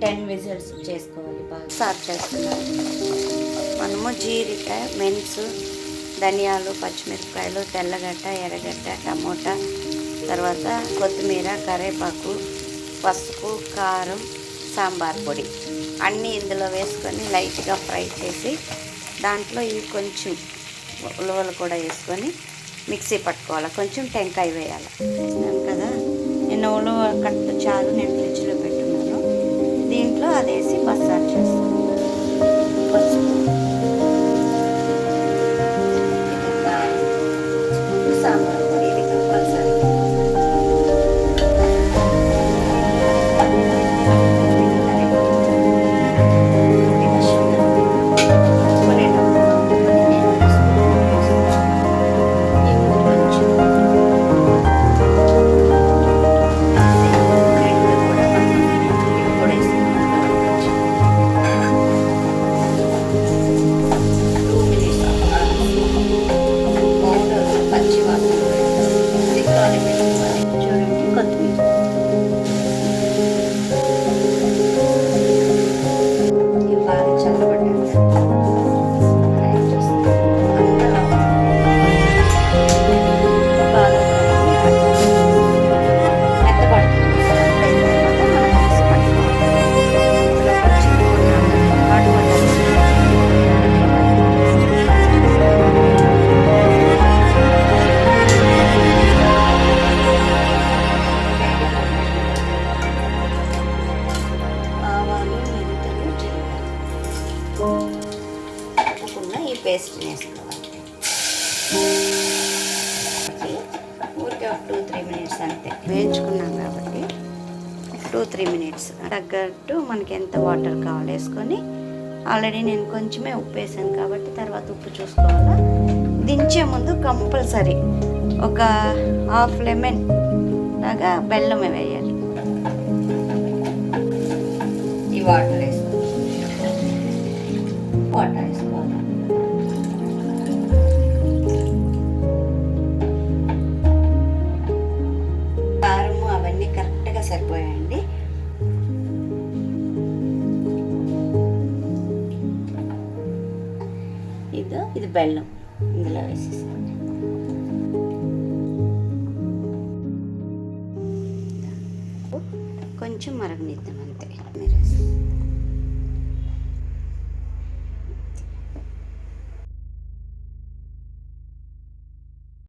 10 whistles చేసుకోవాలి. బాగా start చేస్తున్నాను. మనము జీరికాయ, మెంతు, ధనియాలు, పచ్చిమిరపకాయలు, తెల్లగడ్డ, ఎర్రగడ్డ, టమోటా, తర్వాత కొత్తిమీర, కరివేపాకు, పసుపు, కారం, సాంబార్ పొడి అన్నీ ఇందులో వేసుకొని లైట్గా ఫ్రై చేసి దాంట్లో ఇవి కొంచెం ఉలవలు కూడా వేసుకొని మిక్సీ పట్టుకోవాలి. కొంచెం టెంకాయ వేయాలి. వేసినాను కదా, నేను ఉలవ కట్ట చాలు నేను ఫ్రిడ్జ్లో పెట్టున్నాను. దీంట్లో అదేసి మసాజ్ చేస్తాను. పసుపు, సాంబార్ పొడి ఇది కంపల్సరీ. ఈ పేస్ట్ వేసుకోవాలి. ఊరికే ఒక 2-3 మినిట్స్ అంతే. వేయించుకున్నాం కాబట్టి 2-3 మినిట్స్ తగ్గట్టు మనకి ఎంత వాటర్ కావాలి వేసుకొని, ఆల్రెడీ నేను కొంచెమే ఉప్పు వేసాను కాబట్టి తర్వాత ఉప్పు చూసుకోవాలా. దించే ముందు కంపల్సరీ ఒక హాఫ్ లెమన్ లాగా బెల్లం వేయాలి. ఈ వాటర్ వేసుకోవాలి. కారము అవన్నీ కరెక్ట్గా సరిపోయాయండి. ఇది బెల్లం ఇందులో వేసేసాను. కొంచెం మరగనిద్దాం.